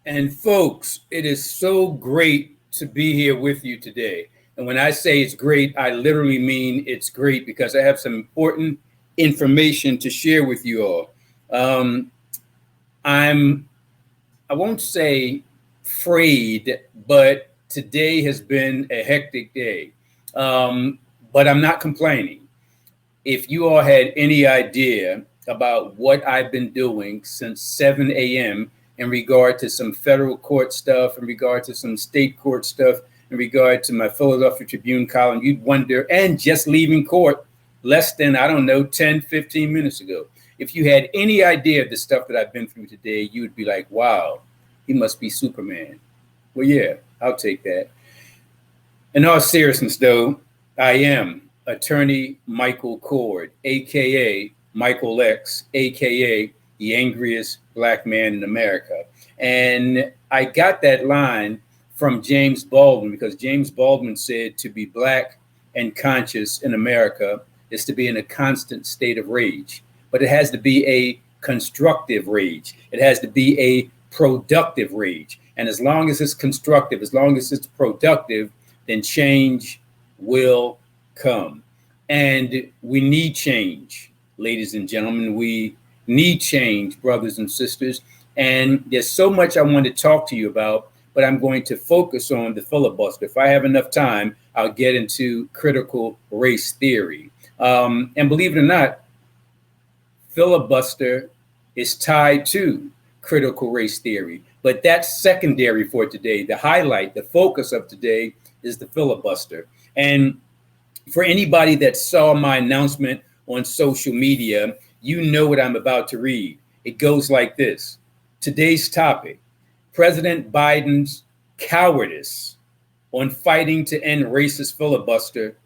And folks, it is so great to be here with you today. And when I say it's great, I literally mean it's great because I have some important information to share with you all. Um, I'm, I won't say frayed, but today has been a hectic day. Um, but I'm not complaining. If you all had any idea about what I've been doing since 7 a.m. in regard to some federal court stuff, in regard to some state court stuff, in regard to my Philadelphia Tribune column, you'd wonder, and just leaving court less than, I don't know, 10, 15 minutes ago. If you had any idea of the stuff that I've been through today, you would be like, wow, he must be Superman. Well, yeah, I'll take that. In all seriousness, though, I am attorney Michael Cord, aka Michael X, aka the angriest black man in America. And I got that line from James Baldwin because James Baldwin said to be black and conscious in America is to be in a constant state of rage. But it has to be a constructive rage. It has to be a productive rage. And as long as it's constructive, as long as it's productive, then change will come. And we need change, ladies and gentlemen. We need change, brothers and sisters. And there's so much I want to talk to you about, but I'm going to focus on the filibuster. If I have enough time, I'll get into critical race theory. And believe it or not, filibuster is tied to critical race theory. But that's secondary for today. The highlight, the focus of today is the filibuster. And for anybody that saw my announcement on social media, you know what I'm about to read. It goes like this. Today's topic, President Biden's cowardice on fighting to end racist filibuster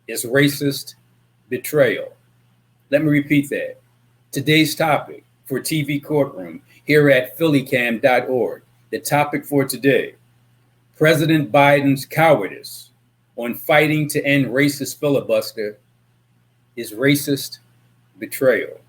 is racist betrayal. Let me repeat that. Today's topic for TV Courtroom here at phillycam.org. The topic for today, President Biden's cowardice on fighting to end racist filibuster is racist betrayal.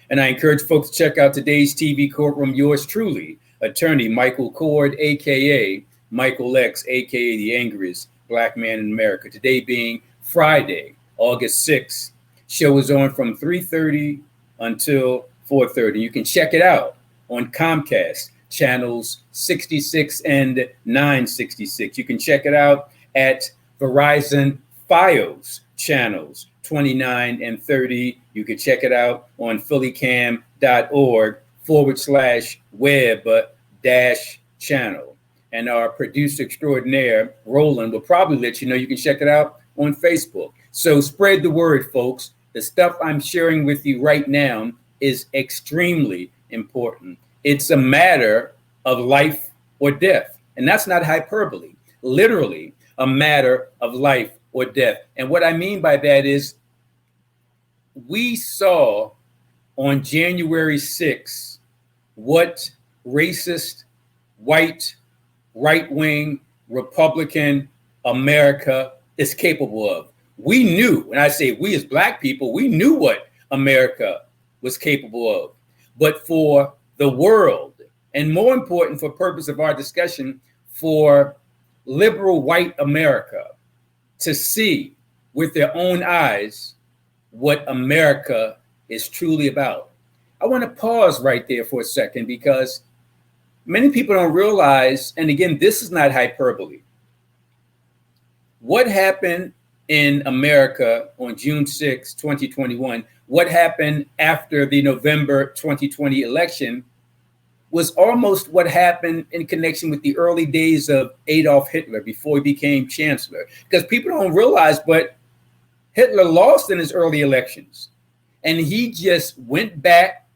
And I encourage folks to check out today's TV Courtroom, yours truly, attorney Michael Cord, aka Michael X, aka the angriest black man in America. Today being Friday, August 6th. Show is on from 3:30 until 4:30. You can check it out on Comcast channels 66 and 966. You can check it out at Verizon Fios channels 29 and 30. You can check it out on phillycam.org/web-channel. And our producer extraordinaire, Roland, will probably let you know you can check it out on Facebook. So spread the word, folks. The stuff I'm sharing with you right now is extremely important. It's a matter of life or death. And that's not hyperbole. Literally a matter of life or death. And what I mean by that is we saw on January 6th what racist, white, right-wing, Republican America is capable of. We knew, when I say we as black people, we knew what America was capable of. But for the world, and more important for purpose of our discussion, for liberal white America to see with their own eyes what America is truly about. I want to pause right there for a second because many people don't realize, and again, this is not hyperbole. What happened in America on June 6, 2021, what happened after the November 2020 election was almost what happened in connection with the early days of Adolf Hitler before he became chancellor. Because people don't realize, but Hitler lost in his early elections. And he just went back,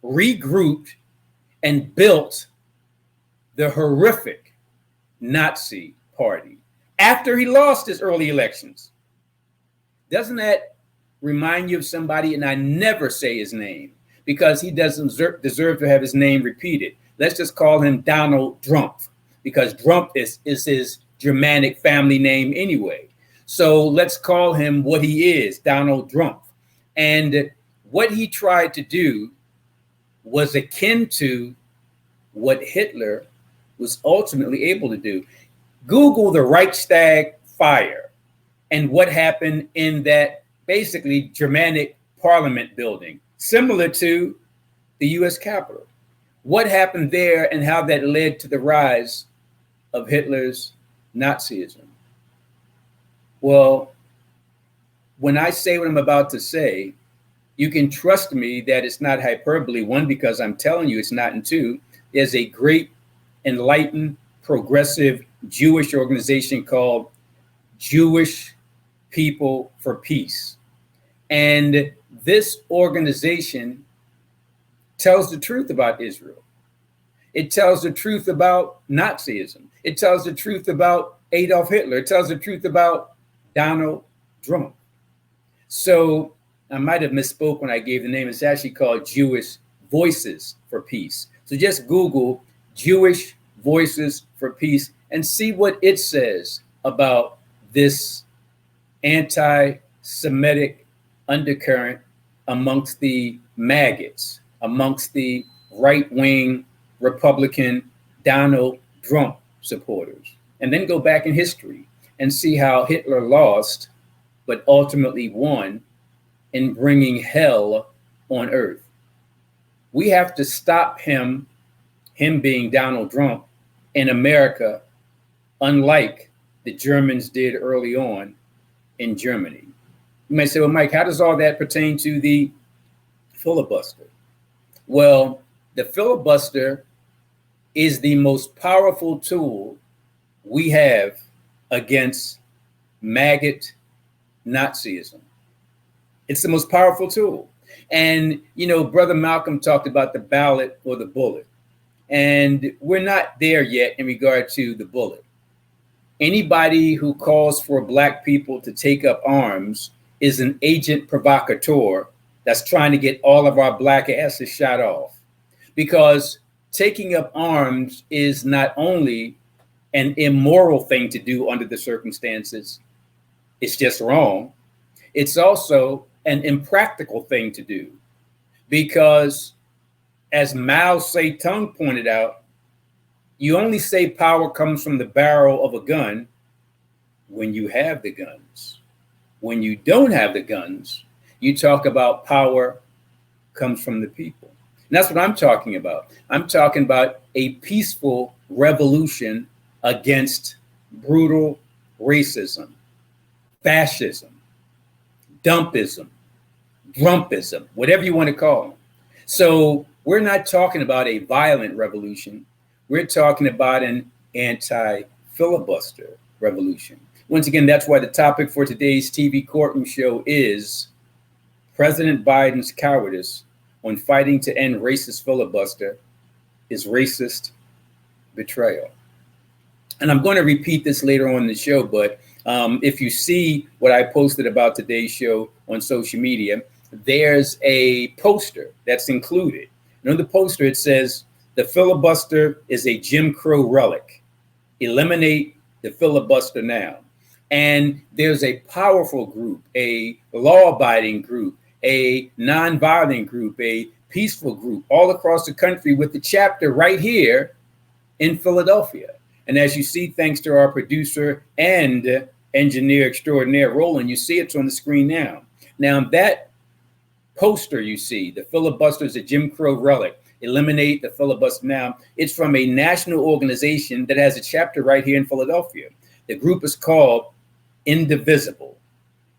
regrouped, and built the horrific Nazi party after he lost his early elections. Doesn't that remind you of somebody? And I never say his name because he doesn't deserve to have his name repeated. Let's just call him Donald Trump because Trump is his Germanic family name anyway. So let's call him what he is, Donald Trump. And what he tried to do was akin to what Hitler was ultimately able to do. Google the Reichstag fire and what happened in that basically Germanic parliament building, similar to the US Capitol. What happened there and how that led to the rise of Hitler's Nazism. Well, when I say what I'm about to say, you can trust me that it's not hyperbole. One, because I'm telling you it's not, and two, there's a great, enlightened, progressive Jewish organization called Jewish People for Peace. And this organization tells the truth about Israel. It tells the truth about Nazism. It tells the truth about Adolf Hitler. It tells the truth about Donald Trump. So I might have misspoke when I gave the name. It's actually called Jewish Voices for Peace. So just Google Jewish Voices for Peace and see what it says about this anti-Semitic undercurrent amongst the maggots, amongst the right-wing Republican Donald Trump supporters. And then go back in history and see how Hitler lost, but ultimately won in bringing hell on earth. We have to stop him being Donald Trump in America, unlike the Germans did early on in Germany. You may say, well, Mike, how does all that pertain to the filibuster? Well, the filibuster is the most powerful tool we have against maggot Nazism. It's the most powerful tool. And, you know, Brother Malcolm talked about the ballot or the bullet. And we're not there yet in regard to the bullet. Anybody who calls for Black people to take up arms is an agent provocateur that's trying to get all of our Black asses shot off. Because taking up arms is not only an immoral thing to do under the circumstances, it's just wrong. It's also an impractical thing to do because, as Mao Zedong pointed out, you only say power comes from the barrel of a gun when you have the guns. When you don't have the guns, you talk about power comes from the people. And that's what I'm talking about. I'm talking about a peaceful revolution against brutal racism, fascism, dumpism, Trumpism, whatever you want to call them. So we're not talking about a violent revolution. We're talking about an anti-filibuster revolution. Once again, that's why the topic for today's TV Courtroom show is President Biden's cowardice on fighting to end racist filibuster is racist betrayal. And I'm going to repeat this later on in the show, but if you see what I posted about today's show on social media, there's a poster that's included. And on the poster, it says, the filibuster is a Jim Crow relic. Eliminate the filibuster now. And there's a powerful group, a law-abiding group, a non-violent group, a peaceful group all across the country with the chapter right here in Philadelphia. And as you see, thanks to our producer and engineer extraordinaire, Roland, you see it's on the screen now. Now that poster you see, the filibuster is a Jim Crow relic. Eliminate the filibuster now. It's from a national organization that has a chapter right here in Philadelphia. The group is called Indivisible.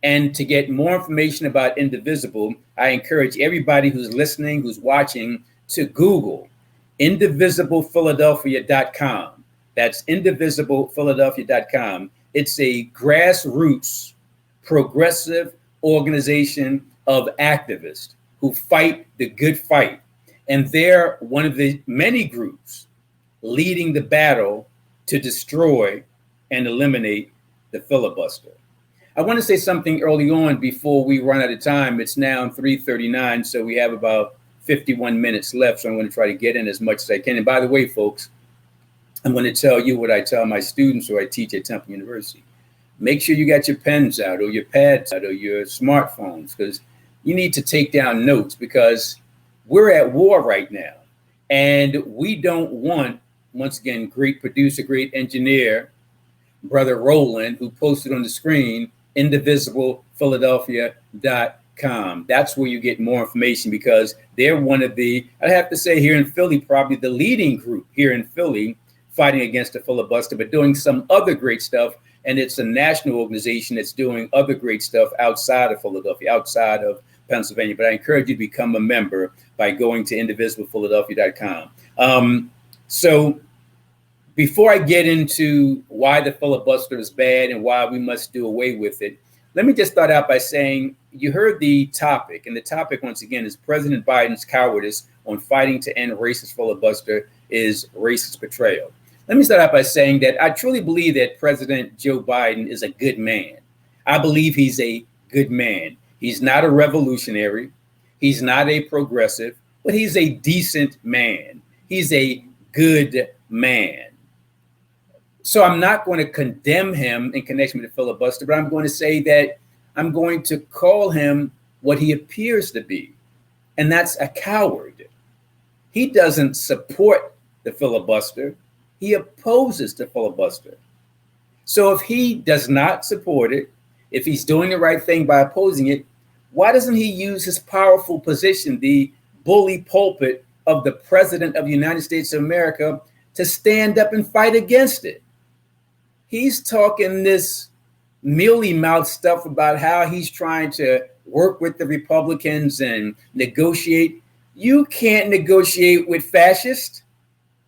And to get more information about Indivisible, I encourage everybody who's listening, who's watching, to Google IndivisiBlePhiladelphia.com. That's IndivisiBlePhiladelphia.com. It's a grassroots, progressive organization of activists who fight the good fight. And they're one of the many groups leading the battle to destroy and eliminate the filibuster. I want to say something early on before we run out of time. It's now 3:39, so we have about 51 minutes left. So I'm going to try to get in as much as I can. And by the way, folks, I'm going to tell you what I tell my students who I teach at Temple University. Make sure you got your pens out or your pads out or your smartphones, because you need to take down notes, because we're at war right now. And we don't want, once again, great producer, great engineer, Brother Roland, who posted on the screen, indivisible.philadelphia.com. That's where you get more information, because they're one of the, I have to say, here in Philly, probably the leading group here in Philly fighting against the filibuster, but doing some other great stuff. And it's a national organization that's doing other great stuff outside of Philadelphia, outside of Pennsylvania. But I encourage you to become a member by going to indivisible.philadelphia.com. So before I get into why the filibuster is bad and why we must do away with it, let me just start out by saying you heard the topic. And the topic, once again, is President Biden's cowardice on fighting to end racist filibuster is racist betrayal. Let me start out by saying that I truly believe that President Joe Biden is a good man. I believe he's a good man. He's not a revolutionary. He's not a progressive, but he's a decent man. He's a good man. So I'm not going to condemn him in connection with the filibuster, but I'm going to say that I'm going to call him what he appears to be, and that's a coward. He doesn't support the filibuster. He opposes the filibuster. So if he does not support it, if he's doing the right thing by opposing it, why doesn't he use his powerful position, the bully pulpit of the President of the United States of America, to stand up and fight against it? He's talking this mealy-mouthed stuff about how he's trying to work with the Republicans and negotiate. You can't negotiate with fascists.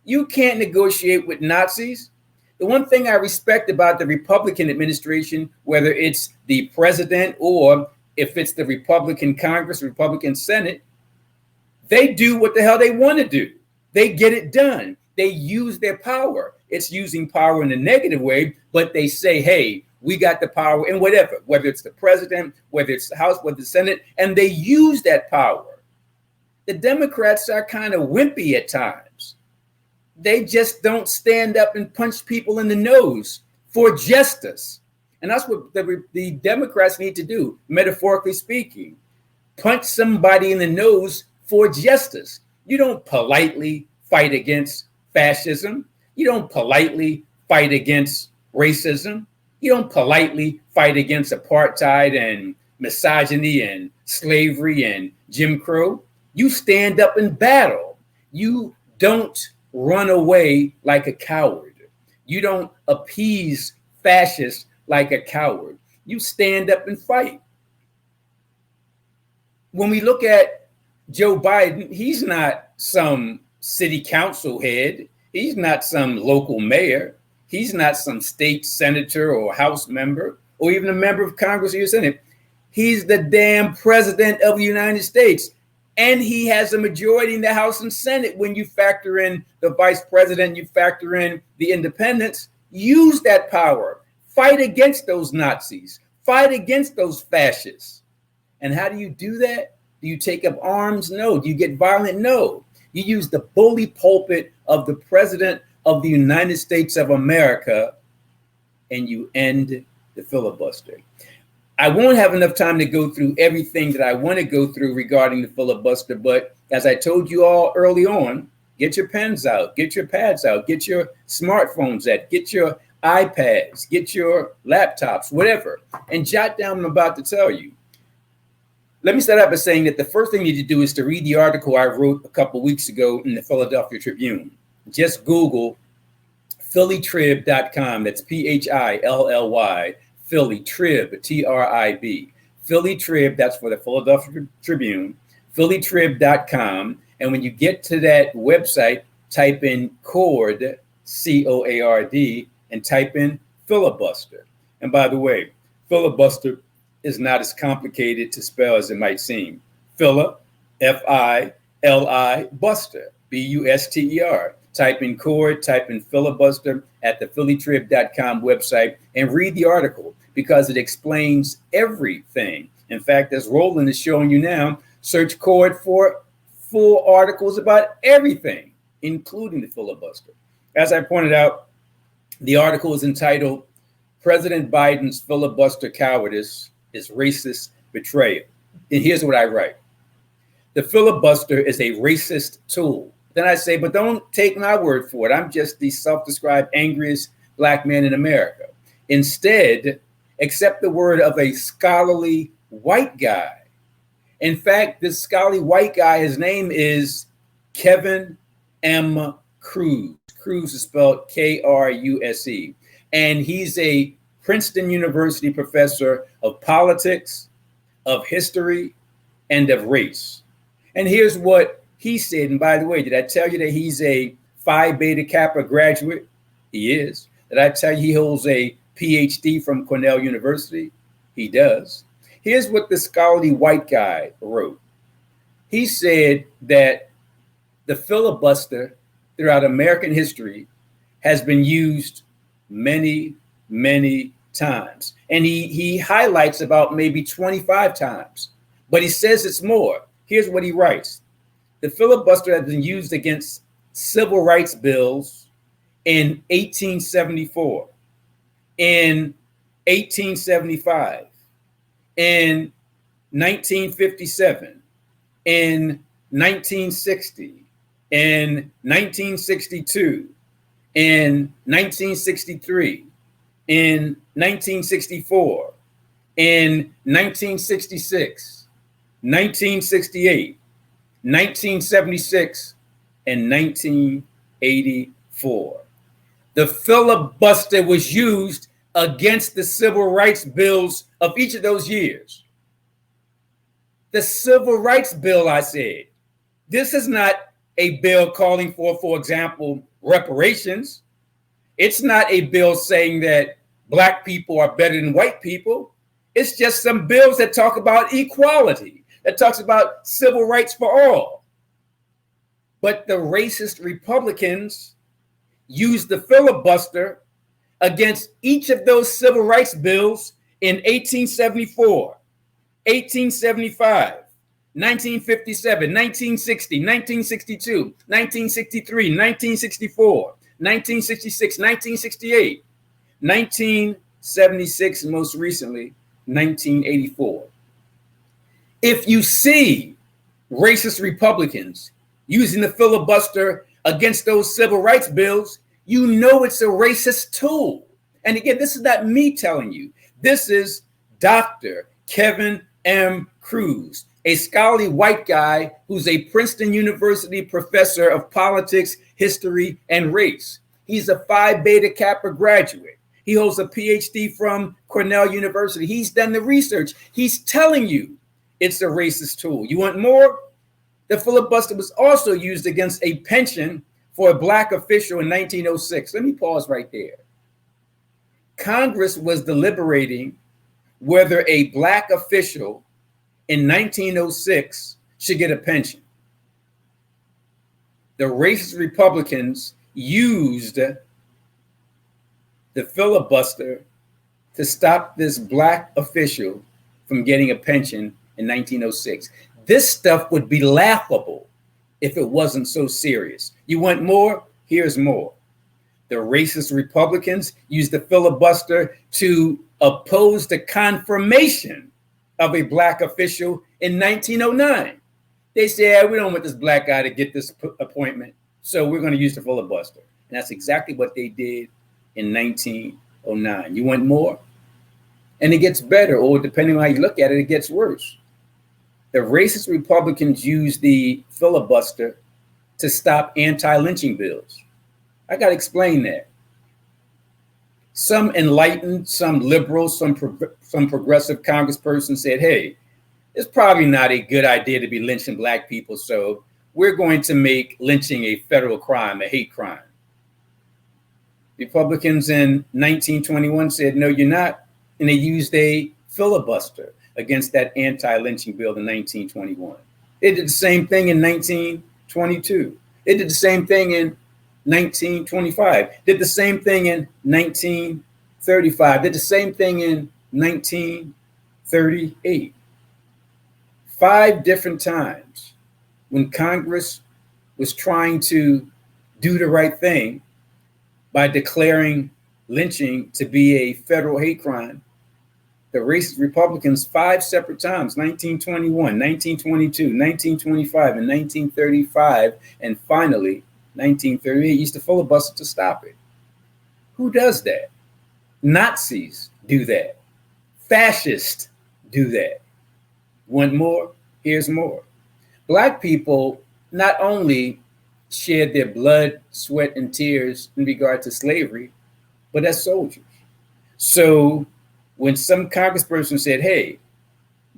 You can't negotiate with Nazis. The one thing I respect about the Republican administration, whether it's the president or if it's the Republican Congress, Republican Senate, they do what the hell they want to do. They get it done. They use their power. It's using power in a negative way, but they say, hey, we got the power in whatever, whether it's the president, whether it's the House, whether it's the Senate, and they use that power. The Democrats are kind of wimpy at times. They just don't stand up and punch people in the nose for justice. And that's what the Democrats need to do, metaphorically speaking. Punch somebody in the nose for justice. You don't politely fight against fascism. You don't politely fight against racism. You don't politely fight against apartheid and misogyny and slavery and Jim Crow. You stand up and battle. You don't run away like a coward. You don't appease fascists like a coward. You stand up and fight. When we look at Joe Biden, he's not some city council head. He's not some local mayor. He's not some state senator or House member or even a member of Congress or Senate. He's the damn president of the United States. And he has a majority in the House and Senate. When you factor in the vice president, you factor in the independents, use that power. Fight against those Nazis. Fight against those fascists. And how do you do that? Do you take up arms? No. Do you get violent? No. You use the bully pulpit of the President of the United States of America, and you end the filibuster. I won't have enough time to go through everything that I want to go through regarding the filibuster, but as I told you all early on, get your pens out, get your pads out, get your smartphones out, get your iPads, get your laptops, whatever, and jot down what I'm about to tell you. Let me start out by saying that the first thing you need to do is to read the article I wrote a couple weeks ago in the Philadelphia Tribune. Just Google phillytrib.com. That's Philly, Philly Trib, Trib. Philly Trib, that's for the Philadelphia Tribune, phillytrib.com. And when you get to that website, type in CORD, COARD, and type in filibuster. And by the way, filibuster is not as complicated to spell as it might seem. Phila, F-I-L-I, buster, B-U-S-T-E-R. Type in CORD, type in filibuster at the phillytrib.com website and read the article because it explains everything. In fact, as Roland is showing you now, search CORD for full articles about everything, including the filibuster. As I pointed out, the article is entitled President Biden's Filibuster Cowardice is Racist Betrayal. And here's what I write. The filibuster is a racist tool Then I say, but don't take my word for it. I'm just the self-described angriest black man in America. Instead, accept the word of a scholarly white guy. In fact, this scholarly white guy, his name is Kevin M. Kruse. Kruse is spelled Kruse. And he's a Princeton University professor of politics, of history, and of race. And here's what he said. And by the way, did I tell you that he's a Phi Beta Kappa graduate? He is. Did I tell you he holds a PhD from Cornell University? He does. Here's what the scholarly white guy wrote. He said that the filibuster throughout American history has been used many, many times. And he highlights about maybe 25 times, but he says it's more. Here's what he writes. The filibuster has been used against civil rights bills in 1874, in 1875, in 1957, in 1960, in 1962, in 1963, in 1964, in 1966, 1968, 1976, and 1984. The filibuster was used against the civil rights bills of each of those years. The civil rights bill, I said, this is not a bill calling for example, reparations. It's not a bill saying that black people are better than white people. It's just some bills that talk about equality, that talks about civil rights for all. But the racist Republicans used the filibuster against each of those civil rights bills in 1874, 1875, 1957, 1960, 1962, 1963, 1964, 1966, 1968, 1976, and most recently, 1984. If you see racist Republicans using the filibuster against those civil rights bills, you know it's a racist tool. And again, this is not me telling you. This is Dr. Kevin M. Kruse, a scholarly white guy who's a Princeton University professor of politics, history, and race. He's a Phi Beta Kappa graduate. He holds a PhD from Cornell University. He's done the research. He's telling you it's a racist tool. You want more? The filibuster was also used against a pension for a black official in 1906. Let me pause right there. Congress was deliberating whether a black official in 1906 should get a pension. The racist Republicans used the filibuster to stop this black official from getting a pension in 1906. This stuff would be laughable if it wasn't so serious. You want more? Here's more. The racist Republicans used the filibuster to oppose the confirmation of a black official in 1909. They said, we don't want this black guy to get this appointment, so we're going to use the filibuster. And that's exactly what they did in 1909. You want more? And it gets better, or depending on how you look at it, it gets worse. The racist Republicans used the filibuster to stop anti-lynching bills. I got to explain that. Some enlightened, some liberal, some progressive congressperson said, hey, it's probably not a good idea to be lynching black people, so we're going to make lynching a federal crime, a hate crime. Republicans in 1921 said, no, you're not. And they used a filibuster against that anti-lynching bill in 1921. They did the same thing in 1922. They did the same thing in 1925. Did the same thing in 1935. Did the same thing in 1938. 5 different times when Congress was trying to do the right thing by declaring lynching to be a federal hate crime, the racist Republicans 5 separate times: 1921, 1922, 1925, and 1935, and finally 1938 used to filibuster to stop it. Who does that? Nazis do that. Fascists do that. Want more? Here's more. Black people not only shed their blood, sweat, and tears in regard to slavery, but as soldiers. So when some congressperson said, hey,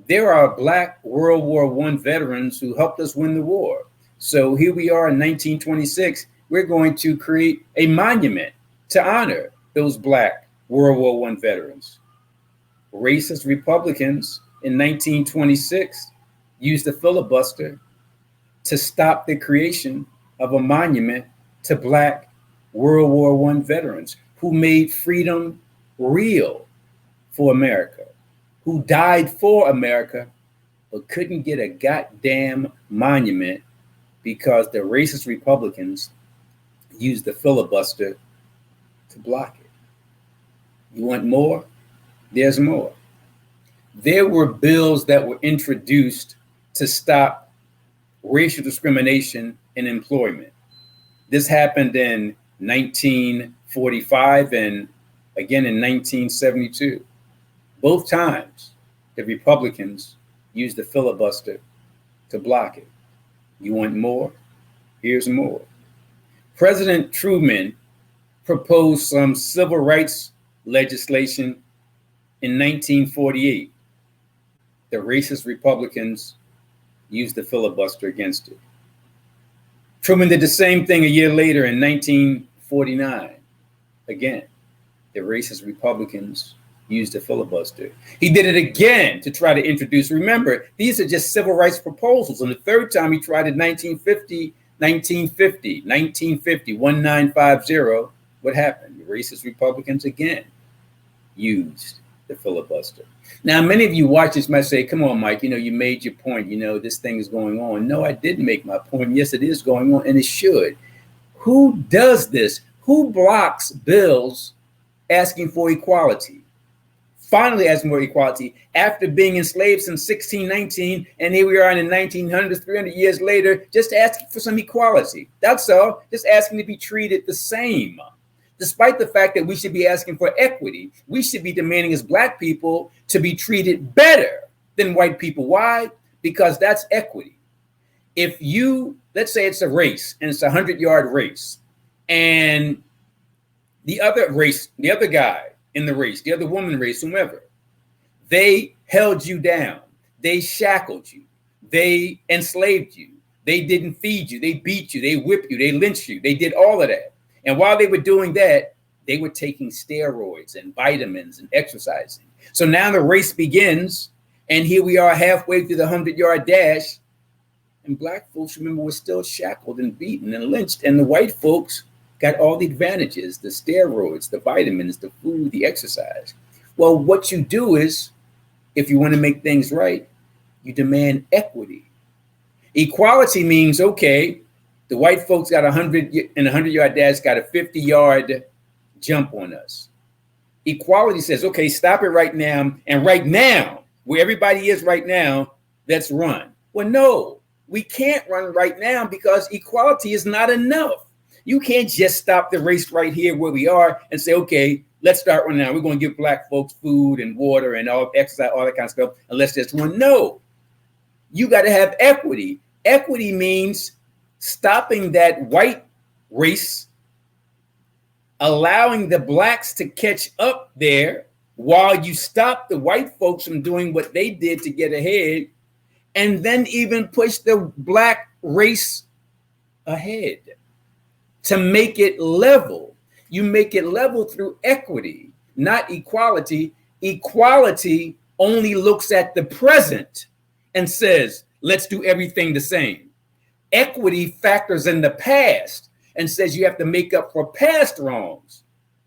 there are Black World War I veterans who helped us win the war. So here we are in 1926, we're going to create a monument to honor those Black World War I veterans. Racist Republicans in 1926 used the filibuster to stop the creation of a monument to Black World War I veterans who made freedom real for America, who died for America, but couldn't get a goddamn monument because the racist Republicans used the filibuster to block it. You want more? There's more. There were bills that were introduced to stop racial discrimination in employment. This happened in 1945 and again in 1972. Both times, the Republicans used the filibuster to block it. You want more? Here's more. President Truman proposed some civil rights legislation in 1948. The racist Republicans used the filibuster against it. Truman did the same thing a year later in 1949. Again, the racist Republicans used the filibuster. He did it again to try to introduce, remember, these are just civil rights proposals. And the third time he tried it, 1950, 1950, what happened? The racist Republicans again used the filibuster. Now, many of you watchers might say, come on, Mike, you made your point, this thing is going on. No, I didn't make my point. Yes, it is going on, and it should. Who does this? Who blocks bills asking for equality? Finally asking for equality after being enslaved since 1619, and here we are in the 1900s, 300 years later, just asking for some equality. That's all, just asking to be treated the same. Despite the fact that we should be asking for equity, we should be demanding as Black people to be treated better than white people. Why? Because that's equity. If you, let's say it's a race and it's a 100-yard race, and the other guy in the race, the other woman race, whomever, they held you down, they shackled you, they enslaved you, they didn't feed you, they beat you, they whipped you, they lynched you, they did all of that. And while they were doing that, they were taking steroids and vitamins and exercising. So now the race begins, and here we are halfway through the 100-yard dash, and Black folks, remember, were still shackled and beaten and lynched, and the white folks got all the advantages, the steroids, the vitamins, the food, the exercise. Well, what you do is, if you want to make things right, you demand equity. Equality means, okay, the white folks got 100-yard dash, got a 50-yard jump on us. Equality says, okay, stop it right now. And right now, where everybody is right now, let's run. Well, no, we can't run right now because equality is not enough. You can't just stop the race right here where we are and say, okay, let's start running now. We're going to give Black folks food and water and all exercise, all that kind of stuff, and let's just run. No, you got to have equity. Equity means stopping that white race, allowing the Blacks to catch up there while you stop the white folks from doing what they did to get ahead, and then even push the Black race ahead to make it level. You make it level through equity, not equality. Equality only looks at the present and says, let's do everything the same. Equity factors in the past and says you have to make up for past wrongs.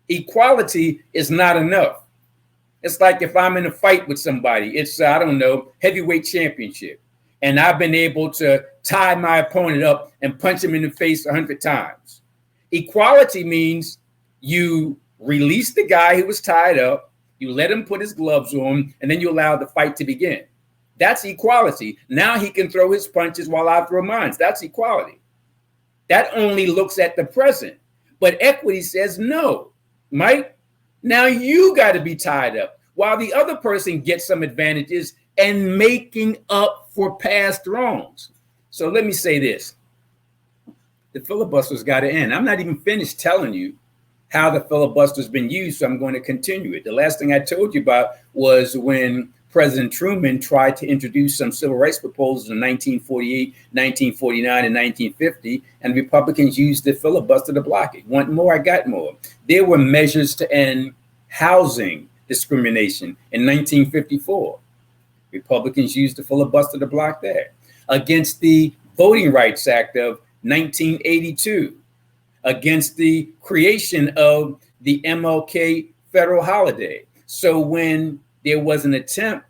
Equality is not enough. It's like if I'm in a fight with somebody, it's, I don't know, heavyweight championship, and I've been able to tie my opponent up and punch him in the face 100 times. Equality means you release the guy who was tied up, You let him put his gloves on, and then you allow the fight to begin. That's equality. Now he can throw his punches while I throw mine. That's equality. That only looks at the present. But equity says no, Mike. Now you got to be tied up while the other person gets some advantages and making up for past wrongs. So let me say this. The filibuster's got to end. I'm not even finished telling you how the filibuster's been used, so I'm going to continue it. The last thing I told you about was when President Truman tried to introduce some civil rights proposals in 1948, 1949, and 1950, and Republicans used the filibuster to block it. Want more? I got more. There were measures to end housing discrimination in 1954. Republicans used the filibuster to block that. Against the Voting Rights Act of 1982, against the creation of the MLK federal holiday. So when there was an attempt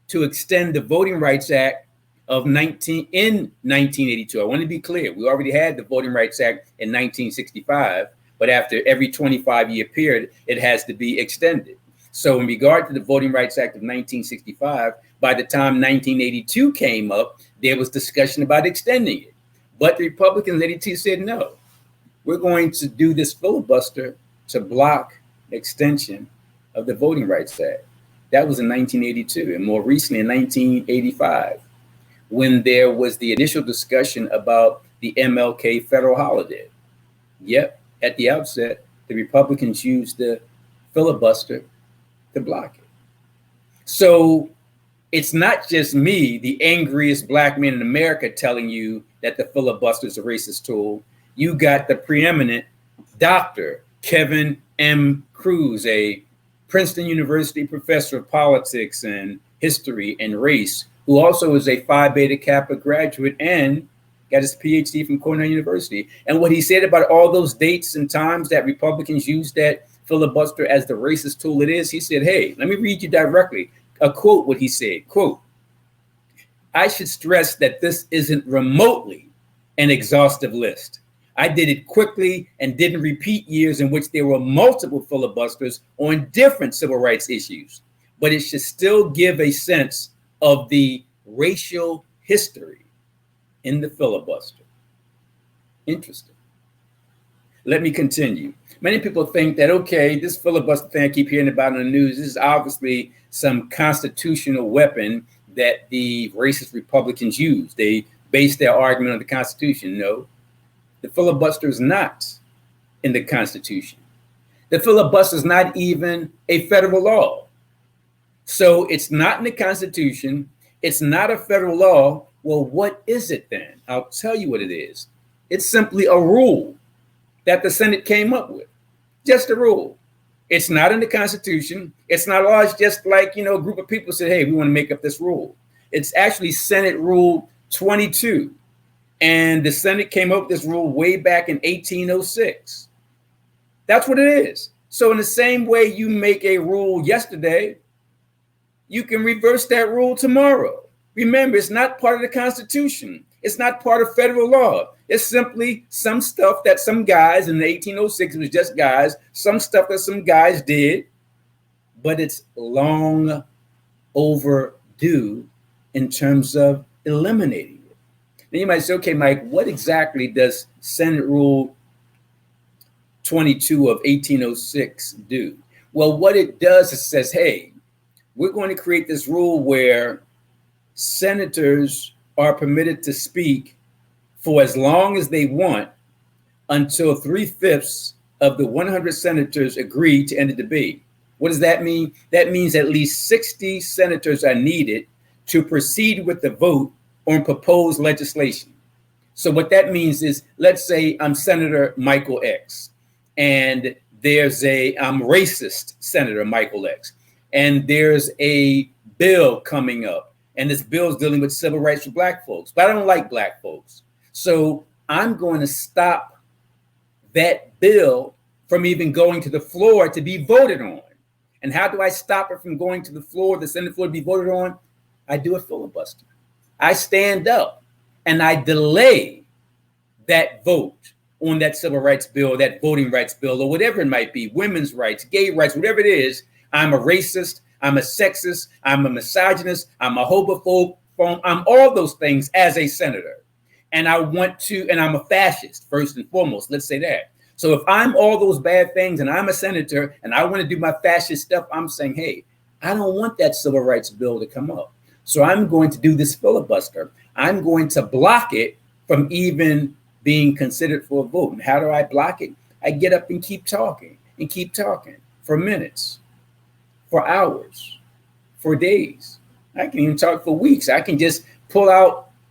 to extend the Voting Rights Act of 1982, I want to be clear, we already had the Voting Rights Act in 1965, but after every 25-year period, it has to be extended. So in regard to the Voting Rights Act of 1965, by the time 1982 came up, there was discussion about extending it. But the Republicans in 82 said, no, we're going to do this filibuster to block extension of the Voting Rights Act. That was in 1982. And more recently in 1985, when there was the initial discussion about the MLK federal holiday. Yep, at the outset, the Republicans used the filibuster to block it. So it's not just me, the angriest black man in America, telling you that the filibuster is a racist tool. You got the preeminent Dr. Kevin M. Cruz, a Princeton University professor of politics and history and race, who also is a Phi Beta Kappa graduate and got his PhD from Cornell University. And what he said about all those dates and times that Republicans used that filibuster as the racist tool it is, he said, hey, let me read you directly a quote, what he said, quote, I should stress that this isn't remotely an exhaustive list. I did it quickly and didn't repeat years in which there were multiple filibusters on different civil rights issues, but it should still give a sense of the racial history in the filibuster. Interesting. Let me continue. Many people think that, okay, this filibuster thing I keep hearing about in the news, this is obviously some constitutional weapon that the racist Republicans use. They base their argument on the Constitution. No, the filibuster is not in the Constitution. The filibuster is not even a federal law. So it's not in the Constitution. It's not a federal law. Well, what is it then? I'll tell you what it is. It's simply a rule that the Senate came up with. Just a rule. It's not in the Constitution. It's not law. It's just like, a group of people said, hey, we want to make up this rule. It's actually Senate Rule 22. And the Senate came up with this rule way back in 1806. That's what it is. So in the same way you make a rule yesterday, you can reverse that rule tomorrow. Remember, it's not part of the Constitution. It's not part of federal law. It's simply some stuff that some guys in 1806, it was just guys, some stuff that some guys did, but it's long overdue in terms of eliminating it. Then you might say, okay, Mike, what exactly does Senate Rule 22 of 1806 do? Well, what it does is says, hey, we're going to create this rule where senators are permitted to speak for as long as they want until 3/5 of the 100 senators agree to end the debate. What does that mean? That means at least 60 senators are needed to proceed with the vote on proposed legislation. So what that means is, let's say I'm Senator Michael X, and I'm racist Senator Michael X, and there's a bill coming up, and this bill is dealing with civil rights for black folks, but I don't like black folks. So I'm going to stop that bill from even going to the floor to be voted on. And how do I stop it from going to the floor, the Senate floor, to be voted on? I do a filibuster. I stand up and I delay that vote on that civil rights bill, that voting rights bill, or whatever it might be, women's rights, gay rights, whatever it is. I'm a racist. I'm a sexist. I'm a misogynist. I'm a homophobe. I'm all those things as a senator. And I'm a fascist, first and foremost. Let's say that. So if I'm all those bad things and I'm a senator and I want to do my fascist stuff, I'm saying, hey, I don't want that civil rights bill to come up. So I'm going to do this filibuster. I'm going to block it from even being considered for a vote. And how do I block it? I get up and keep talking for minutes, for hours, for days. I can even talk for weeks. I can just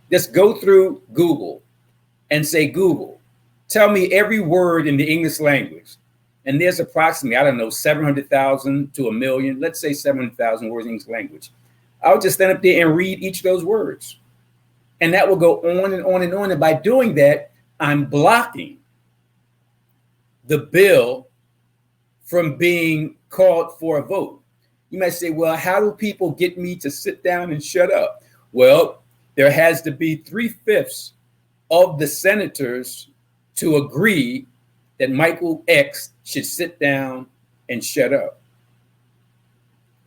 just go through Google and say, Google, tell me every word in the English language. And there's approximately, 700,000 to 1 million, let's say 700,000 words in English language. I'll just stand up there and read each of those words. And that will go on and on and on. And by doing that, I'm blocking the bill from being called for a vote. You might say, well, how do people get me to sit down and shut up? Well, there has to be 3/5 of the senators to agree that Michael X should sit down and shut up.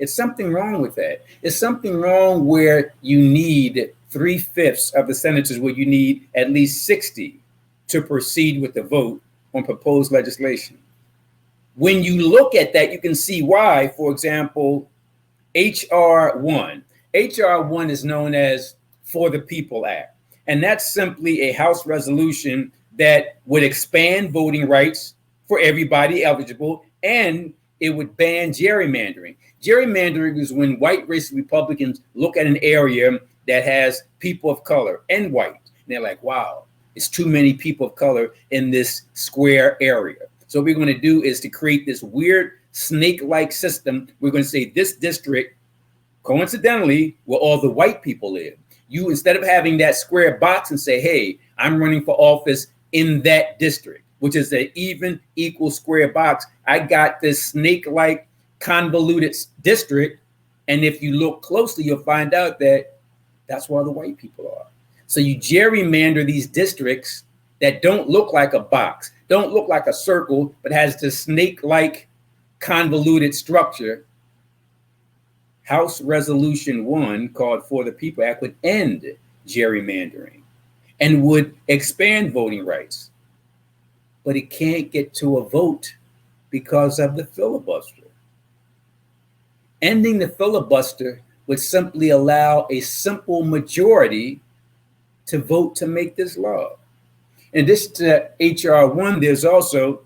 It's something wrong with that. It's something wrong where you need 3/5 of the senators, where you need at least 60 to proceed with the vote on proposed legislation. When you look at that, you can see why, for example, HR 1. HR 1 is known as For the People Act. And that's simply a House resolution that would expand voting rights for everybody eligible, and it would ban gerrymandering. Gerrymandering is when white racist Republicans look at an area that has people of color and white, and they're like, wow, it's too many people of color in this square area. So what we're going to do is to create this weird snake-like system. We're going to say this district, coincidentally, where all the white people live. You, instead of having that square box and say, hey, I'm running for office in that district, which is an even, equal square box, I got this snake-like convoluted district. And if you look closely, you'll find out that that's where the white people are. So you gerrymander these districts that don't look like a box, don't look like a circle, but has this snake-like convoluted structure. House Resolution 1, called For the People Act, would end gerrymandering and would expand voting rights. But it can't get to a vote because of the filibuster. Ending the filibuster would simply allow a simple majority to vote to make this law. In addition to HR 1, there's also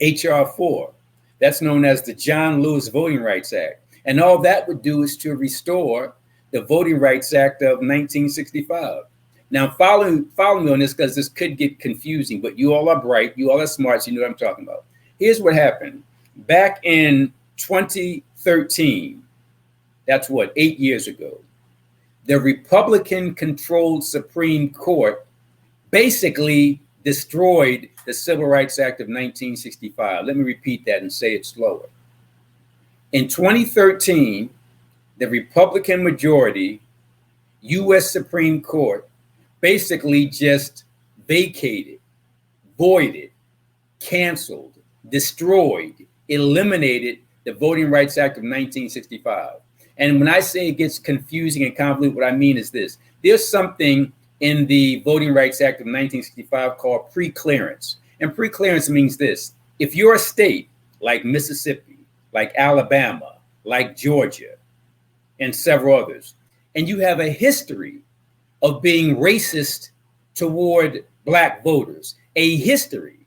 HR 4. That's known as the John Lewis Voting Rights Act. And all that would do is to restore the Voting Rights Act of 1965. Now, follow me on this, because this could get confusing, but you all are bright, you all are smart, so you know what I'm talking about. Here's what happened. Back in 2013, that's 8 years ago, the Republican-controlled Supreme Court basically destroyed the Civil Rights Act of 1965. Let me repeat that and say it slower. In 2013, the Republican majority U.S. Supreme Court basically just vacated, voided, canceled, destroyed, eliminated the Voting Rights Act of 1965. And when I say it gets confusing and convoluted, what I mean is this. There's something in the Voting Rights Act of 1965 called preclearance. And preclearance means this. If you're a state like Mississippi, like Alabama, like Georgia, and several others, and you have a history of being racist toward Black voters, a history,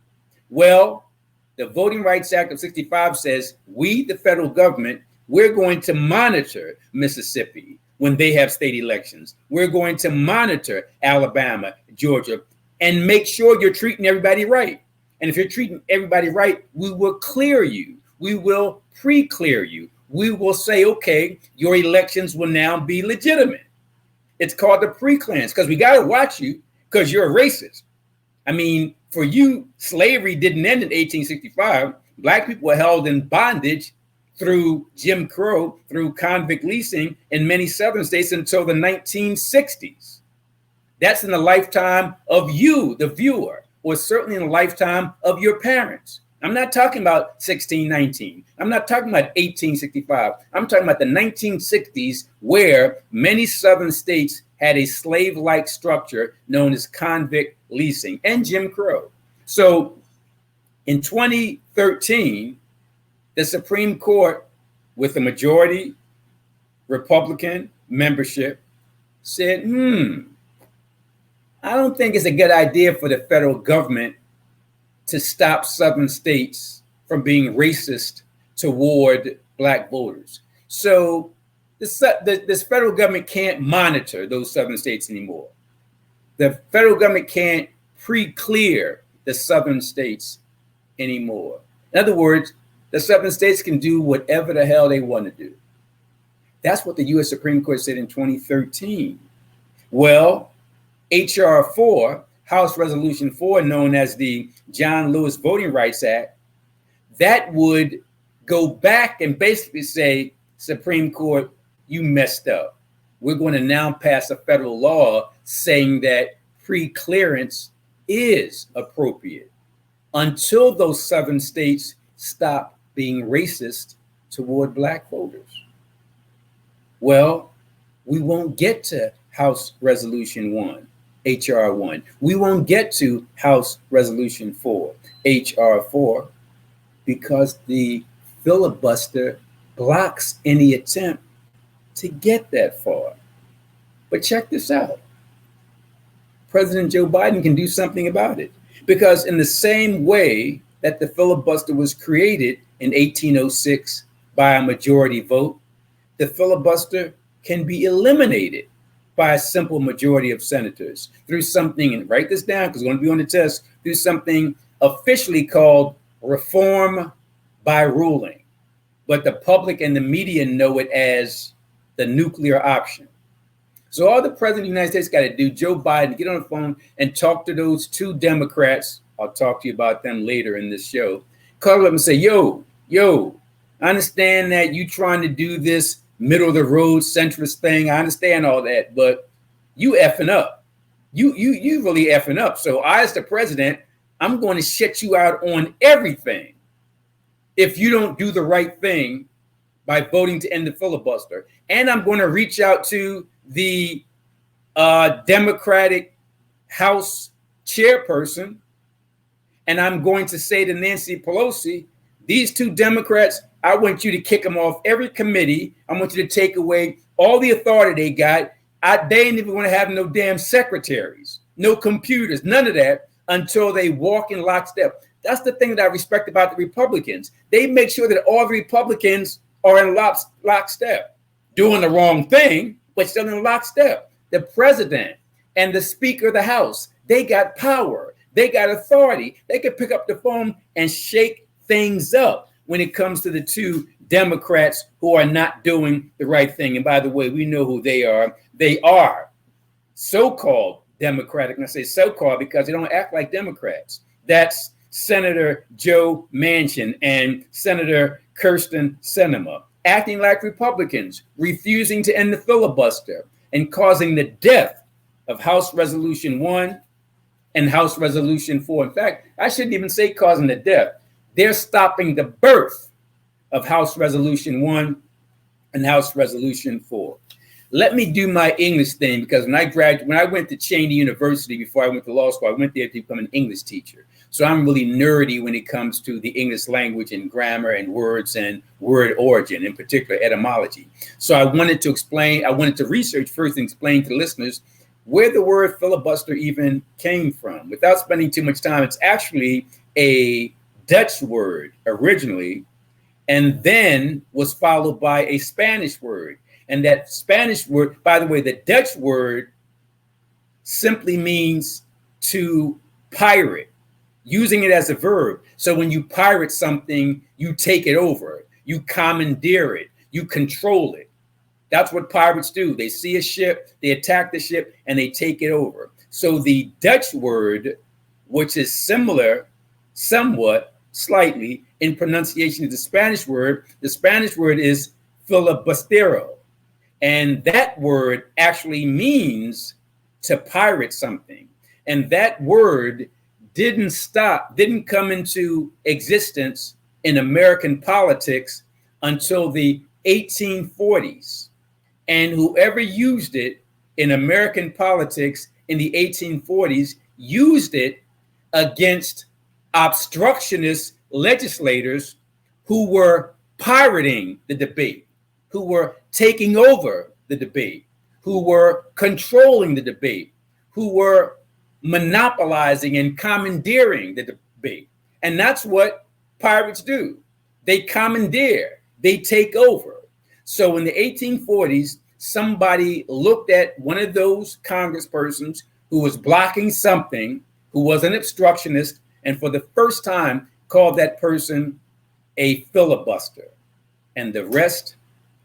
well, the Voting Rights Act of 65 says, we, the federal government, we're going to monitor Mississippi when they have state elections. We're going to monitor Alabama, Georgia, and make sure you're treating everybody right. And if you're treating everybody right, we will clear you. We will pre-clear you. We will say, okay, your elections will now be legitimate. It's called the pre-clearance, because we got to watch you because you're a racist. I mean, for you, slavery didn't end in 1865. Black people were held in bondage through Jim Crow, through convict leasing in many southern states until the 1960s. That's in the lifetime of you, the viewer, or certainly in the lifetime of your parents. I'm not talking about 1619. I'm not talking about 1865. I'm talking about the 1960s, where many southern states had a slave-like structure known as convict leasing and Jim Crow. So in 2013, the Supreme Court, with a majority Republican membership, said, I don't think it's a good idea for the federal government to stop southern states from being racist toward Black voters. So this federal government can't monitor those southern states anymore. The federal government can't pre-clear the southern states anymore. In other words, the southern states can do whatever the hell they want to do. That's what the U.S. Supreme Court said in 2013. Well, H.R. 4, House Resolution 4, known as the John Lewis Voting Rights Act, that would go back and basically say, Supreme Court, you messed up. We're going to now pass a federal law saying that pre-clearance is appropriate until those southern states stop being racist toward Black voters. Well, we won't get to House Resolution 1, H.R. 1. We won't get to House Resolution 4, H.R. 4, because the filibuster blocks any attempt to get that far. But check this out. President Joe Biden can do something about it, because in the same way that the filibuster was created in 1806 by a majority vote, the filibuster can be eliminated by a simple majority of senators through something, and write this down because it's going to be on the test, through something officially called reform by ruling. But the public and the media know it as the nuclear option. So all the president of the United States got to do, Joe Biden, get on the phone and talk to those two Democrats. I'll talk to you about them later in this show. Call them and say, yo, I understand that you trying to do this middle of the road centrist thing. I understand all that, but you effing up. You really effing up. So I, as the president, I'm going to shut you out on everything if you don't do the right thing by voting to end the filibuster. And I'm going to reach out to the Democratic House chairperson, and I'm going to say to Nancy Pelosi, these two Democrats, I want you to kick them off every committee. I want you to take away all the authority they got. They ain't even going to have no damn secretaries, no computers, none of that until they walk in lockstep. That's the thing that I respect about the Republicans. They make sure that all the Republicans are in lockstep, doing the wrong thing, but still in lockstep. The president and the Speaker of the House, they got power. They got authority. They can pick up the phone and shake things up when it comes to the two Democrats who are not doing the right thing. And by the way, we know who they are. They are so-called Democratic. And I say so-called because they don't act like Democrats. That's Senator Joe Manchin and Senator Kirsten Sinema, acting like Republicans, refusing to end the filibuster and causing the death of House Resolution 1 and House Resolution 4. In fact, I shouldn't even say causing the death. They're stopping the birth of House Resolution 1 and House Resolution 4. Let me do my English thing, because when I went to Cheney University before I went to law school, I went there to become an English teacher. So I'm really nerdy when it comes to the English language and grammar and words and word origin, in particular etymology. So I wanted to research first and explain to the listeners where the word filibuster even came from. Without spending too much time, it's actually a Dutch word originally, and then was followed by a Spanish word. And that Spanish word, by the way, the Dutch word simply means to pirate, using it as a verb. So when you pirate something, you take it over, you commandeer it, you control it. That's what pirates do. They see a ship, they attack the ship, and they take it over. So the Dutch word, which is similar, somewhat, slightly, in pronunciation of the Spanish word is filibustero. And that word actually means to pirate something. And that word didn't come into existence in American politics until the 1840s. And whoever used it in American politics in the 1840s used it against obstructionist legislators who were pirating the debate, who were taking over the debate, who were controlling the debate, who were monopolizing and commandeering the debate. And that's what pirates do. They commandeer, they take over. So in the 1840s, somebody looked at one of those congresspersons who was blocking something, who was an obstructionist, and for the first time called that person a filibuster. And the rest,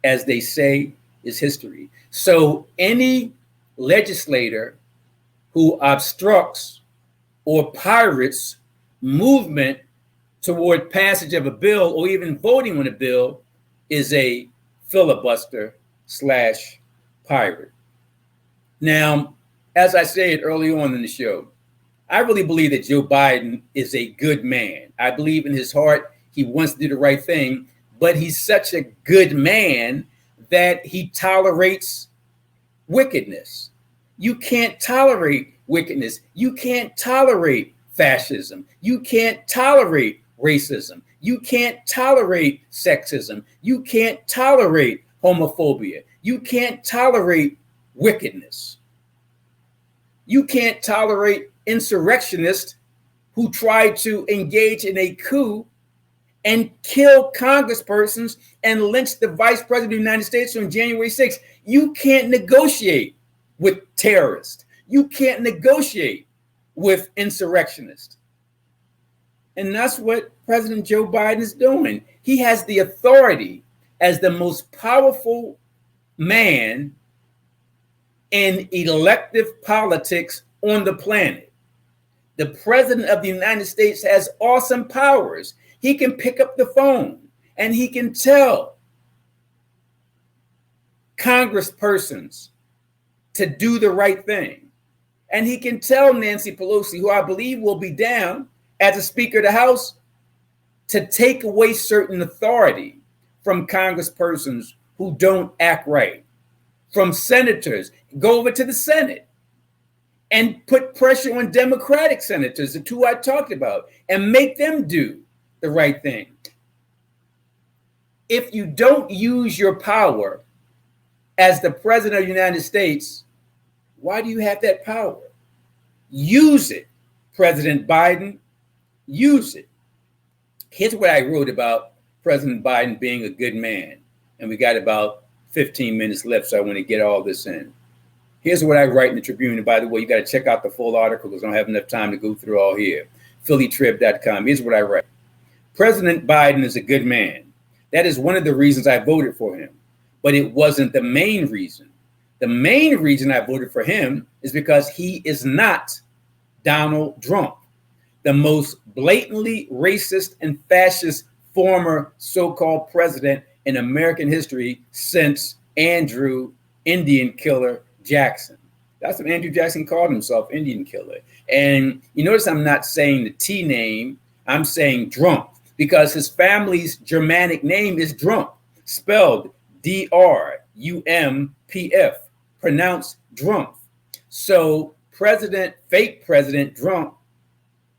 as they say, is history. So any legislator who obstructs or pirates movement toward passage of a bill or even voting on a bill is a filibuster / pirate. Now, as I said early on in the show, I really believe that Joe Biden is a good man. I believe in his heart he wants to do the right thing, but he's such a good man that he tolerates wickedness. You can't tolerate wickedness. You can't tolerate fascism. You can't tolerate racism. You can't tolerate sexism. You can't tolerate homophobia. You can't tolerate wickedness. You can't tolerate insurrectionists who try to engage in a coup and kill congresspersons and lynch the vice president of the United States on January 6th. You can't negotiate with terrorists. You can't negotiate with insurrectionists. And that's what President Joe Biden is doing. He has the authority as the most powerful man in elective politics on the planet. The president of the United States has awesome powers. He can pick up the phone and he can tell congresspersons to do the right thing. And he can tell Nancy Pelosi, who I believe will be down as a Speaker of the House, to take away certain authority from congresspersons who don't act right, from senators, go over to the Senate and put pressure on Democratic senators, the two I talked about, and make them do the right thing. If you don't use your power as the president of the United States, why do you have that power? Use it, President Biden. Use it. Here's what I wrote about President Biden being a good man. And we got about 15 minutes left, so I want to get all this in. Here's what I write in the Tribune. And by the way, you got to check out the full article because I don't have enough time to go through all here. PhillyTrib.com. Here's what I write. President Biden is a good man. That is one of the reasons I voted for him. But it wasn't the main reason. The main reason I voted for him is because he is not Donald Trump, the most blatantly racist and fascist former so-called president in American history since Andrew Indian Killer Jackson. That's what Andrew Jackson called himself, Indian Killer. And you notice I'm not saying the T name, I'm saying Trump, because his family's Germanic name is Trump, spelled D-R-U-M-P-F, pronounced Trump. So fake President Trump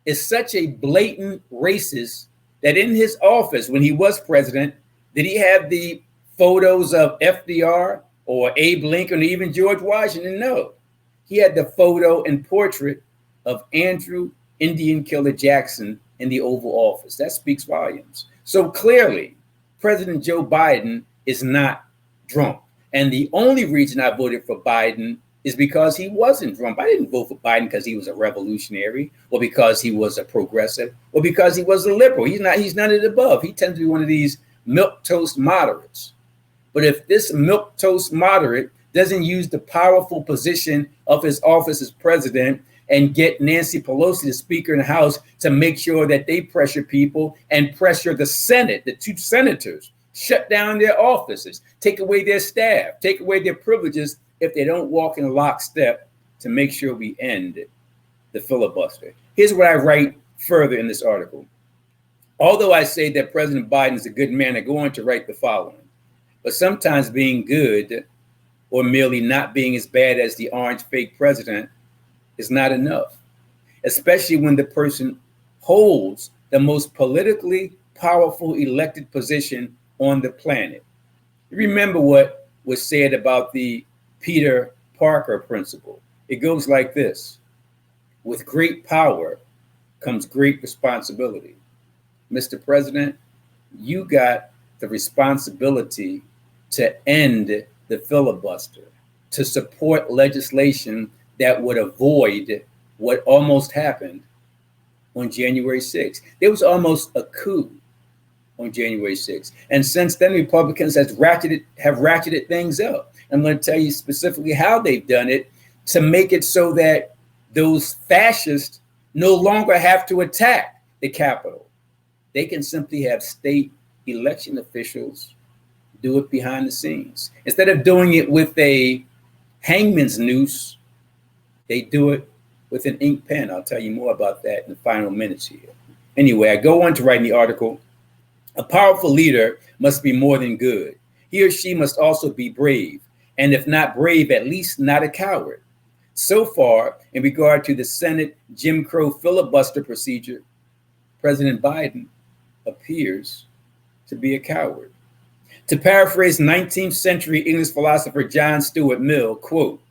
is such a blatant racist that in his office, when he was president, did he have the photos of FDR or Abe Lincoln or even George Washington? No. He had the photo and portrait of Andrew Indian Killer Jackson in the Oval Office. That speaks volumes. So clearly, President Joe Biden is not Trump. And the only reason I voted for Biden is because he wasn't Trump. I didn't vote for Biden because he was a revolutionary or because he was a progressive or because he was a liberal. He's none of the above. He tends to be one of these milquetoast moderates. But if this milquetoast moderate doesn't use the powerful position of his office as president and get Nancy Pelosi, the Speaker in the House, to make sure that they pressure people and pressure the Senate, the two senators, shut down their offices, take away their staff, take away their privileges if they don't walk in lockstep to make sure we end the filibuster. Here's what I write further in this article. Although I say that President Biden is a good man, I go on to write the following. But sometimes being good or merely not being as bad as the orange fake president is not enough, especially when the person holds the most politically powerful elected position on the planet. Remember what was said about the Peter Parker principle. It goes like this: with great power comes great responsibility. Mr. President, you got the responsibility to end the filibuster, to support legislation that would avoid what almost happened on January 6th. There was almost a coup on January 6th. And since then, Republicans have ratcheted things up. I'm going to tell you specifically how they've done it to make it so that those fascists no longer have to attack the Capitol. They can simply have state election officials do it behind the scenes. Instead of doing it with a hangman's noose, they do it with an ink pen. I'll tell you more about that in the final minutes here. Anyway, I go on to write in the article, a powerful leader must be more than good. He or she must also be brave. And if not brave, at least not a coward. So far, in regard to the Senate Jim Crow filibuster procedure, President Biden appears to be a coward. To paraphrase 19th century English philosopher John Stuart Mill, quote,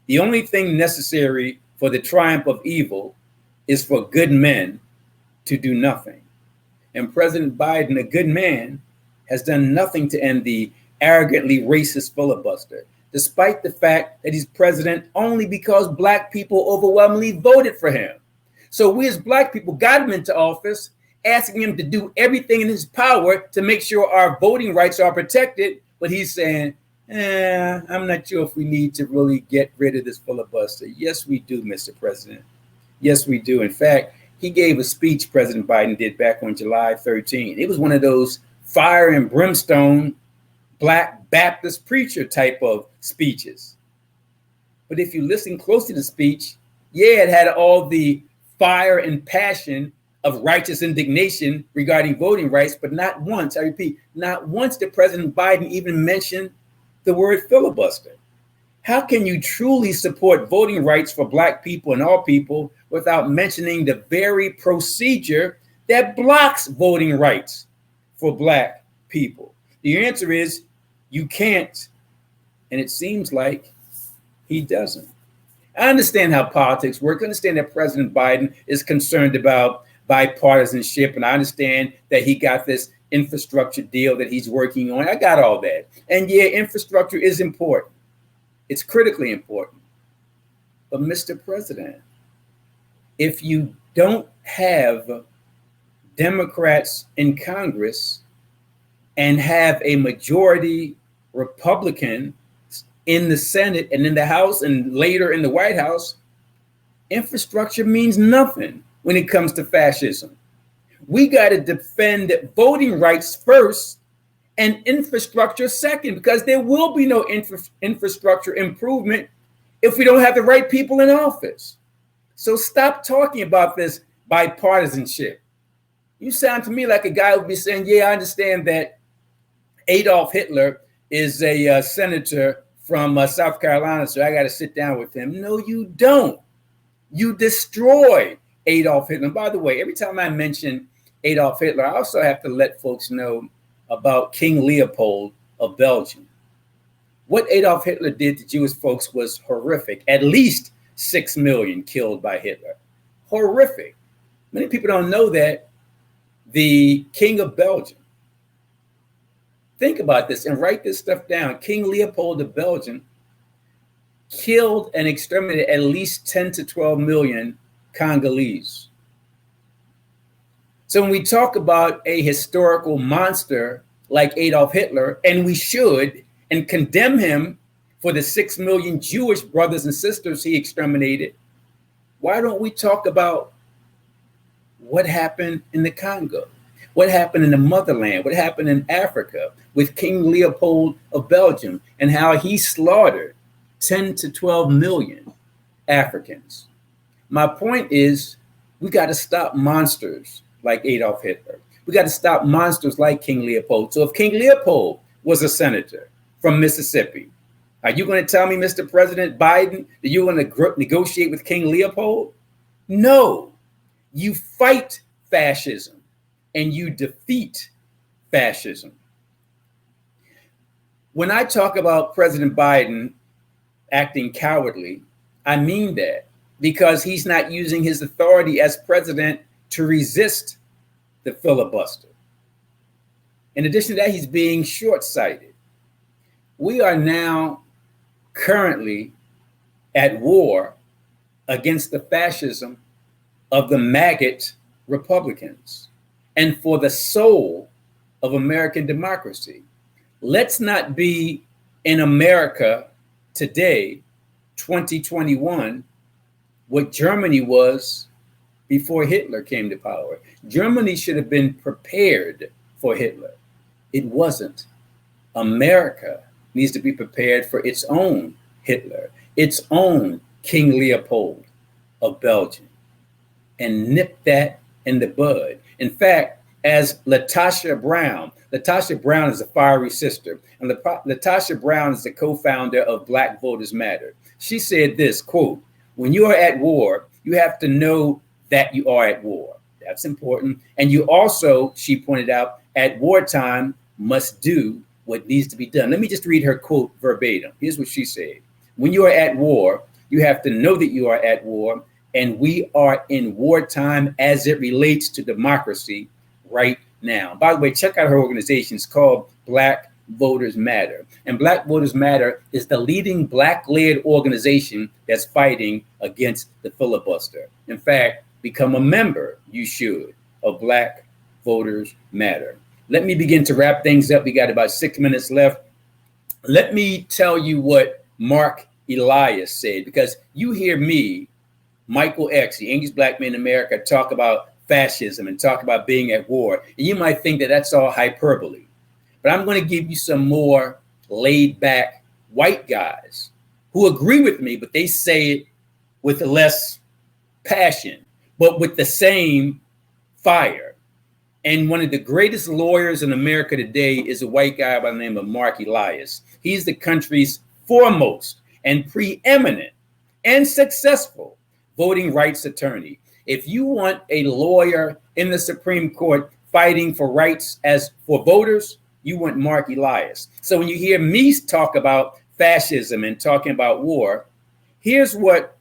the only thing necessary for the triumph of evil is for good men to do nothing. And President Biden, a good man, has done nothing to end the arrogantly racist filibuster, despite the fact that he's president only because Black people overwhelmingly voted for him. So we as Black people got him into office, asking him to do everything in his power to make sure our voting rights are protected. But he's saying, I'm not sure if we need to really get rid of this filibuster. Yes, we do, Mr. President. Yes, we do. In fact, he gave a speech President Biden did back on July 13. It was one of those fire and brimstone Black Baptist preacher type of speeches. But if you listen closely to the speech, yeah, it had all the fire and passion of righteous indignation regarding voting rights, but not once, I repeat, not once did President Biden even mention the word filibuster. How can you truly support voting rights for Black people and all people without mentioning the very procedure that blocks voting rights for Black people? The answer is you can't, and it seems like he doesn't. I understand how politics work. I understand that President Biden is concerned about bipartisanship, and I understand that he got this infrastructure deal that he's working on. I got all that. And yeah, infrastructure is important. It's critically important. But Mr. President, if you don't have Democrats in Congress and have a majority Republican in the Senate and in the House and later in the White House, infrastructure means nothing when it comes to fascism. We got to defend voting rights first and infrastructure second, because there will be no infrastructure improvement if we don't have the right people in office. So stop talking about this bipartisanship. You sound to me like a guy who would be saying, yeah, I understand that Adolf Hitler is a senator from South Carolina, so I got to sit down with him. No, you don't. You destroy Adolf Hitler. And by the way, every time I mention Adolf Hitler, I also have to let folks know about King Leopold of Belgium. What Adolf Hitler did to Jewish folks was horrific. At least 6 million killed by Hitler. Horrific. Many people don't know that the King of Belgium, think about this and write this stuff down. King Leopold of Belgium killed and exterminated at least 10 to 12 million Congolese. So when we talk about a historical monster like Adolf Hitler, and we should, and condemn him for the 6 million Jewish brothers and sisters he exterminated, why don't we talk about what happened in the Congo? What happened in the motherland? What happened in Africa with King Leopold of Belgium and how he slaughtered 10 to 12 million Africans? My point is, We got to stop monsters like Adolf Hitler. We got to stop monsters like King Leopold. So if King Leopold was a senator from Mississippi, are you going to tell me, Mr. President Biden, that you want to negotiate with King Leopold? No. You fight fascism and you defeat fascism. When I talk about President Biden acting cowardly, I mean that because he's not using his authority as president to resist the filibuster. In addition to that, he's being short-sighted. We are now currently at war against the fascism of the maggot Republicans and for the soul of American democracy. Let's not be in America today, 2021, what Germany was before Hitler came to power. Germany should have been prepared for Hitler. It wasn't. America needs to be prepared for its own Hitler, its own King Leopold of Belgium, and nip that in the bud. In fact, as Latasha Brown is a fiery sister, and Latasha Brown is the co-founder of Black Voters Matter. She said this, quote, "When you are at war, you have to know that you are at war." That's important. And you also, she pointed out, at wartime must do what needs to be done. Let me just read her quote verbatim. Here's what she said. "When you are at war, you have to know that you are at war, and we are in wartime as it relates to democracy right now." By the way, check out her organization. It's called Black Voters Matter. And Black Voters Matter is the leading Black-led organization that's fighting against the filibuster. In fact, become a member, you should, of Black Voters Matter. Let me begin to wrap things up. We got about 6 minutes left. Let me tell you what Mark Elias said, because you hear me, Michael X, the youngest Black man in America, talk about fascism and talk about being at war. And you might think that that's all hyperbole. But I'm going to give you some more laid back white guys who agree with me, but they say it with less passion, but with the same fire. And one of the greatest lawyers in America today is a white guy by the name of Mark Elias. He's the country's foremost and preeminent and successful voting rights attorney. If you want a lawyer in the Supreme Court fighting for rights as for voters, you want Mark Elias. So when you hear me talk about fascism and talking about war, here's what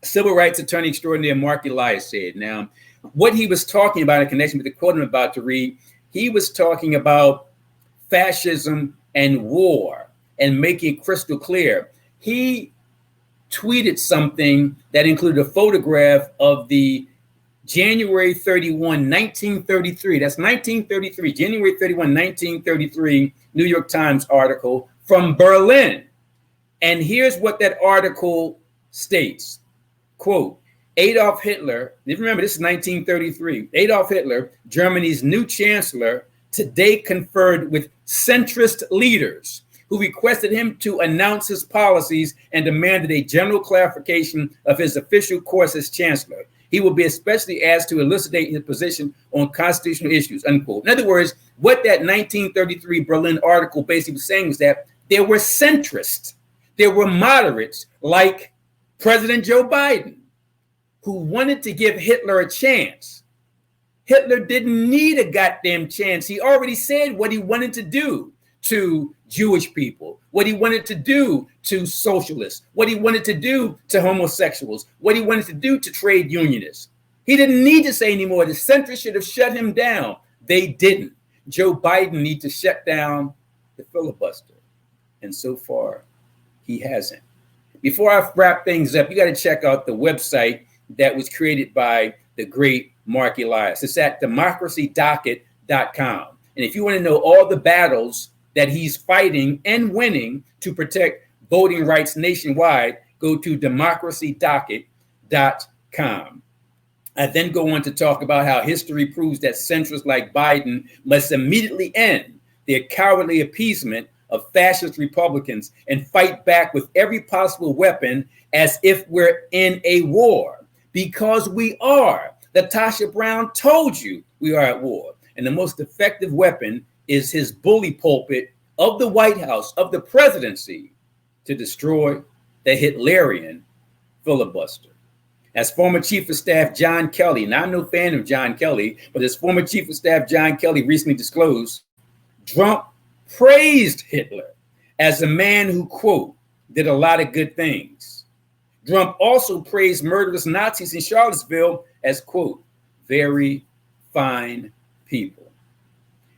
civil rights attorney extraordinaire Mark Elias said. Now, what he was talking about in connection with the quote I'm about to read, he was talking about fascism and war and making it crystal clear. He tweeted something that included a photograph of the January 31, 1933. That's 1933, January 31, 1933, New York Times article from Berlin. And here's what that article states. Quote, Adolf Hitler, remember this is 1933, Adolf Hitler, Germany's new chancellor, today conferred with centrist leaders who requested him to announce his policies and demanded a general clarification of his official course as chancellor. He will be especially asked to elucidate his position on constitutional issues, unquote. In other words, what that 1933 Berlin article basically was saying was that there were centrists, there were moderates like President Joe Biden who wanted to give Hitler a chance. Hitler didn't need a goddamn chance. He already said what he wanted to do to Jewish people, what he wanted to do to socialists, what he wanted to do to homosexuals, what he wanted to do to trade unionists. He didn't need to say anymore. The centrists should have shut him down. They didn't. Joe Biden needs to shut down the filibuster. And so far, he hasn't. Before I wrap things up, you got to check out the website that was created by the great Mark Elias. It's at democracydocket.com. And if you want to know all the battles that he's fighting and winning to protect voting rights nationwide, go to democracydocket.com. I then go on to talk about how history proves that centrists like Biden must immediately end their cowardly appeasement of fascist Republicans and fight back with every possible weapon as if we're in a war, because we are. Latasha Brown told you we are at war. And the most effective weapon is his bully pulpit of the White House, of the presidency, to destroy the Hitlerian filibuster. As former Chief of Staff John Kelly, and I'm no fan of John Kelly, but as former Chief of Staff John Kelly recently disclosed, Trump praised Hitler as a man who, quote, did a lot of good things. Trump also praised murderous Nazis in Charlottesville as, quote, very fine people.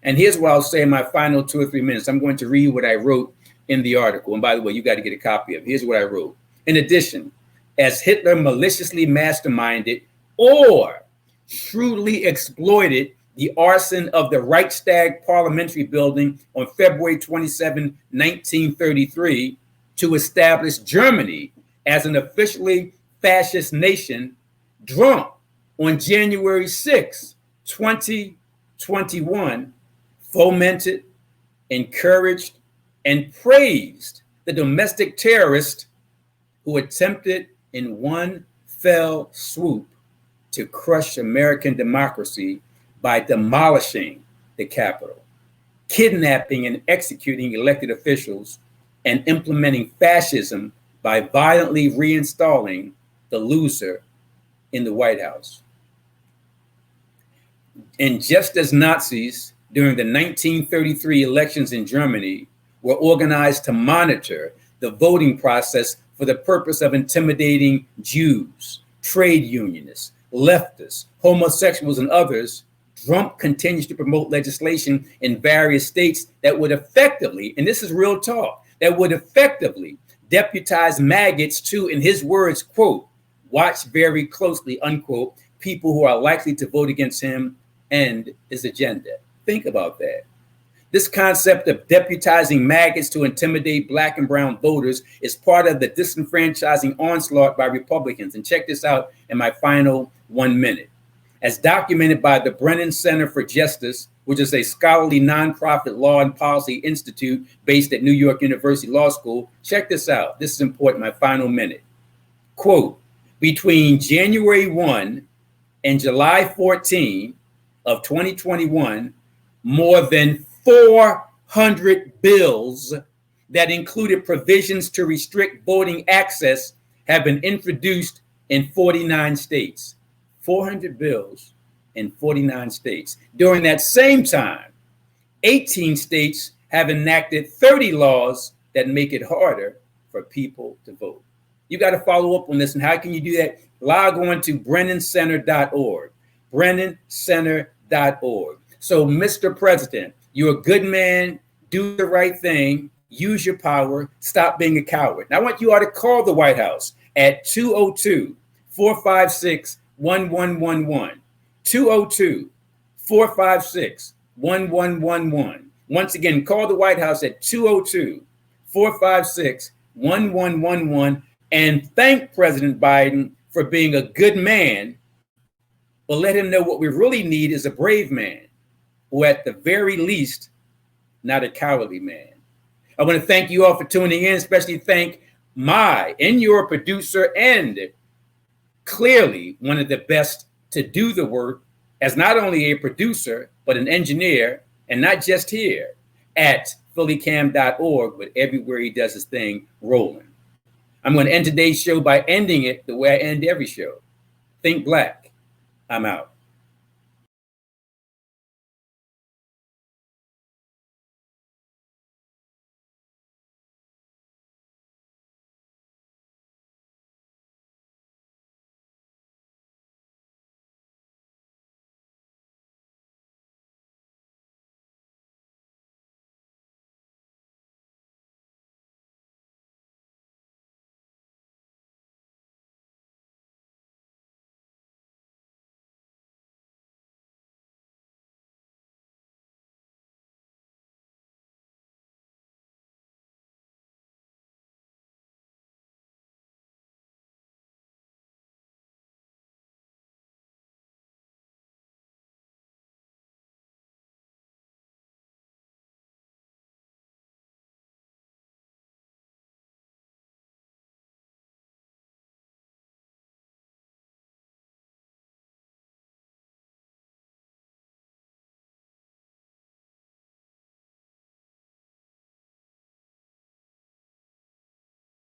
And here's what I'll say in my final 2 or 3 minutes. I'm going to read what I wrote in the article. And by the way, you got to get a copy of it. Here's what I wrote. In addition, as Hitler maliciously masterminded or shrewdly exploited the arson of the Reichstag parliamentary building on February 27, 1933, to establish Germany as an officially fascist nation, Trump on January 6, 2021, fomented, encouraged, and praised the domestic terrorist who attempted in one fell swoop to crush American democracy by demolishing the Capitol, kidnapping and executing elected officials, and implementing fascism by violently reinstalling the loser in the White House. And just as Nazis during the 1933 elections in Germany were organized to monitor the voting process for the purpose of intimidating Jews, trade unionists, leftists, homosexuals, and others, Trump continues to promote legislation in various states that would effectively, and this is real talk, that would effectively deputize maggots to, in his words, quote, watch very closely, unquote, people who are likely to vote against him and his agenda. Think about that. This concept of deputizing maggots to intimidate Black and brown voters is part of the disenfranchising onslaught by Republicans. And check this out in my final 1 minute. As documented by the Brennan Center for Justice, which is a scholarly nonprofit law and policy institute based at New York University Law School, check this out. This is important, my final minute. Quote, between January 1 and July 14 of 2021, more than 400 bills that included provisions to restrict voting access have been introduced in 49 states. 400 bills in 49 states. During that same time, 18 states have enacted 30 laws that make it harder for people to vote. You got to follow up on this. And how can you do that? Log on to BrennanCenter.org. BrennanCenter.org. So, Mr. President, you're a good man. Do the right thing. Use your power. Stop being a coward. Now, I want you all to call the White House at 202-456-1111. 202-456-1111. Once again, call the White House at 202-456-1111 and thank President Biden for being a good man, but let him know what we really need is a brave man, or at the very least, not a cowardly man. I want to thank you all for tuning in, especially thank my and your producer, and clearly one of the best to do the work as not only a producer, but an engineer, and not just here at phillycam.org, but everywhere he does his thing, rolling. I'm going to end today's show by ending it the way I end every show. Think Black. I'm out.